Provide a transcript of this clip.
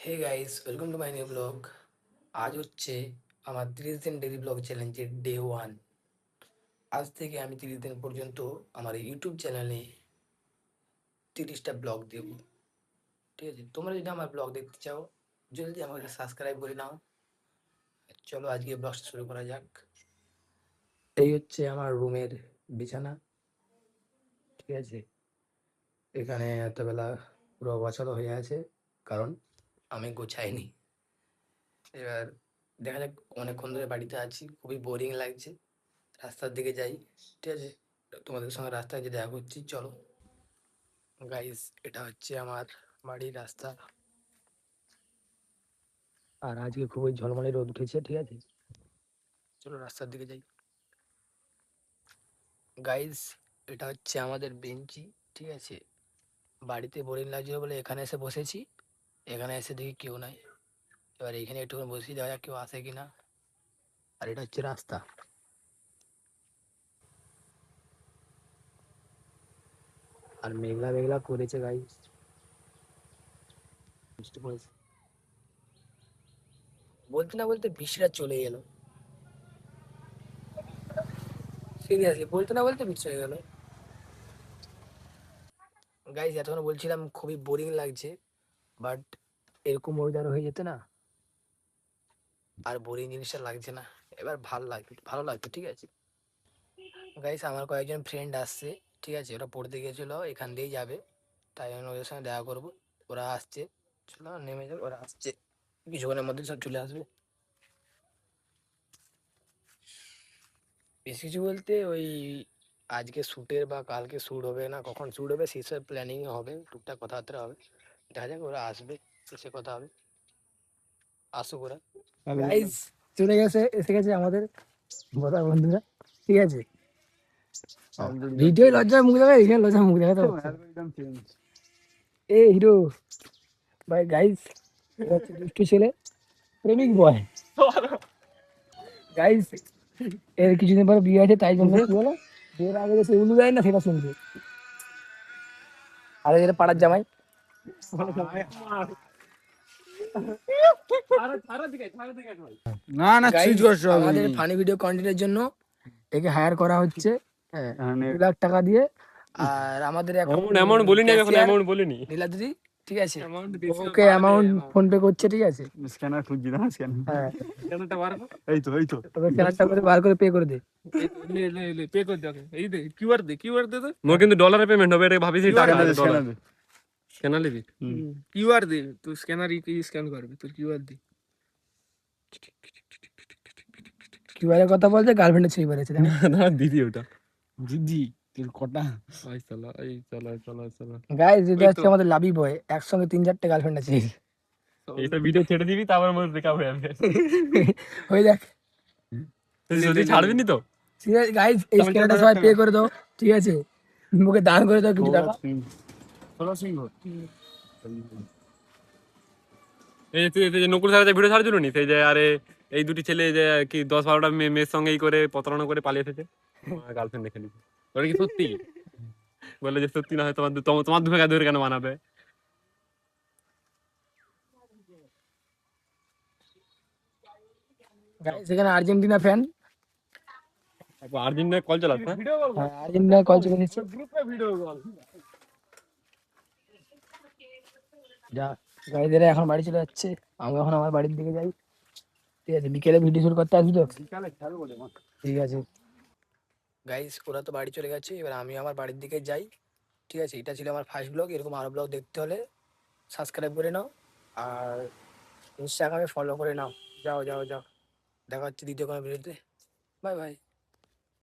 Hey guys, welcome to my new blog. আজ হচ্ছে আমার 30 দিন ডেইলি ব্লগ চ্যালেঞ্জের ডে 1। আজ থেকে আমি 30 দিন পর্যন্ত আমার ইউটিউব চ্যানেলে 30টা ব্লগ দেব। ঠিক আছে, তোমরা যদি আমার ব্লগ দেখতে চাও জলদি আমাকে সাবস্ক্রাইব করে নাও। চলো আজকে ব্লগটা শুরু করা যাক। এই হচ্ছে আমার রুমের বিছানা। ঠিক আছে, এখানে এতবেলা পুরো গোছালো হয়ে আছে কারণ আমি গোছাইনি। এবার দেখা যাক, অনেকক্ষণ ধরে বাড়িতে আছি, খুবই বোরিং লাগছে। রাস্তার দিকে যাই, ঠিক আছে, তোমাদের সঙ্গে রাস্তায় যে দেখা করছি। চলো গাইস, এটা হচ্ছে আমার বাড়ির রাস্তা। আর আজকে খুবই ঝলমলে রোদ উঠেছে। ঠিক আছে, চলো রাস্তার দিকে যাই। গাইস, এটা হচ্ছে আমাদের বেঞ্চি। ঠিক আছে, বাড়িতে বোরিং লাগছিল বলে এখানে এসে বসেছি। এখানে এসে দেখি কেউ নাই। এবার এখানে একটু বসি, দেখা যাক কেউ আসে কিনা। আর এটা হচ্ছে রাস্তা। আর মেঘলা মেঘলা করেছে গাইস, বৃষ্টি পড়েছে। বলতে না বলতে বৃষ্টিটা চলে গেল। সিরিয়াসলি বলতে না বলতে বৃষ্টি হয়ে গেল। গাইজ, এতক্ষণ বলছিলাম খুবই বোরিং লাগছে, বাট এরকম ওয়েদার হয়ে যেতে না আর বোরিং জিনিসটা লাগছে না। এবার ভালো লাগতো। ঠিক আছে গাইজ, আমার কয়েকজন ফ্রেন্ড আসছে। ঠিক আছে, ওরা পড়তে গিয়েছিল, এখান দিয়েই যাবে, তাই আমি ওদের সঙ্গে দেখা করবো। ওরা আসছে, চলো নেমে যাবে। ওরা আসছে, কিছুক্ষণের মধ্যে সব চলে আসবে। বেশি কিছু বলতে ওই আজকে শ্যুটের বা কালকে শ্যুট হবে না, কখন শ্যুট হবে সেই সব প্ল্যানিং হবে, টুকটাক কথাবার্তা হবে। দেখা যাক, ওরা আসবে, এসে কথা হবে। আসুক ওরা। গাইস, চলে গেছে, এসে গেছে আমাদের বড় বন্ধুরা। ঠিক আছে, ভিডিও লজ্জা মুখ দেখা, এখানে লজ্জা মুখ দেখাতে পারছে না। এ হিরো ভাই, গাইস হচ্ছে দুষ্টু ছেলে, প্রেমিক বয়। গাইস, এর কিছুদিন পর বিয়ে আছে, তাই জন্য কি বলো, বিয়ের আগে সে উলু দেয় না সেটা শুনবে। আর এটা পাড়ার জামাই। না না গাইস, সুইচ করতে হবে আমাদের ফানি ভিডিও কন্টেন্টের জন্য একে হায়ার করা হচ্ছে। হ্যাঁ, 2 লাখ টাকা দিয়ে। আর আমাদের এখন অ্যামাউন্ট বলিনি, আমি এখন ক্যাশিয়ার অ্যামাউন্ট বলিনি। নীলা দিদি, ঠিক আছে, অ্যামাউন্ট বেশি ওকে অ্যামাউন্ট ফোন পে করছে। ঠিক আছে, স্ক্যানার খুঁজছি না স্ক্যানার হ্যাঁ, কেনটা বার কর, এই তো তোকে স্ক্যানারটা করে বার করে পে করে দে। লে পে করে দে ওকে। এই দে কিউআর দে তো। মোর কিন্তু ডলারে পেমেন্ট হবে, এটা ভাবিস টাকা না ডলার। স্ক্যানার লিবি, কিউআর দে তুই, স্ক্যানার স্ক্যান করবি তোর কিউআর দে। কিউআর এর কথা বলতে গার্লফ্রেন্ডের ছবি বেরিয়েছে। না দিদি ওটা দিদি তোর কটা এই চলা চলা গাইস, এটা ওই তো হচ্ছে আমাদের লাভি বয়, একসঙ্গে 3-4টে গার্লফ্রেন্ড আছে। এইটা ভিডিও ছেড়ে দিবি, তারপর মোর ব্রেকআপ হয়ে যাবে। ওই দেখ, তুই যদি ছাড়বি নি তো। সিরিয়াস গাইস, এই স্ক্যানারটা সবাই পে করে দাও। ঠিক আছে, মুখে দান করে দাও কিছু টাকা। এই যে তুই এই যে নকুল স্যার যে ভিডিও ছাড়ছিল নি, সেই যে আরে এই দুটি ছেলে যে কি 10-12টা মেয়ের সঙ্গে এই করে প্রতারণা করে পালিয়ে এসেছে, গার্লফ্রেন্ড দেখে নিচ্ছে। ওটা কি সত্যি? বললে যে সত্যি না হয় তোমার তোমার ধরে কেন বানাবে। গাইস, এখানে আর্জেন্টিনা ফ্যান, আর্জেন্টিনা কল চালাচ্ছে। আর্জেন্টিনা কল চলে এসেছে। যা গাইস, এরা এখন বাড়ি চলে যাচ্ছে, আমি এখন আমার বাড়ির দিকে যাই। ঠিক আছে, বিকেলে ভিডিও শুট করতে আসবি তো? ঠিক আছে গাইস, ওরা তো বাড়ি চলে গেছে, এবার আমি আমার বাড়ির দিকে যাই। ঠিক আছে, এটা ছিল আমার ফার্স্ট ব্লগ। এরকম আরো ব্লগ দেখতে হলে সাবস্ক্রাইব করে নাও, আর ইনস্টাগ্রামে ফলো করে নাও। যাও যাও যাও, দেখা হচ্ছে দ্বিতীয় কোনো ভিডিওতে। Bye bye.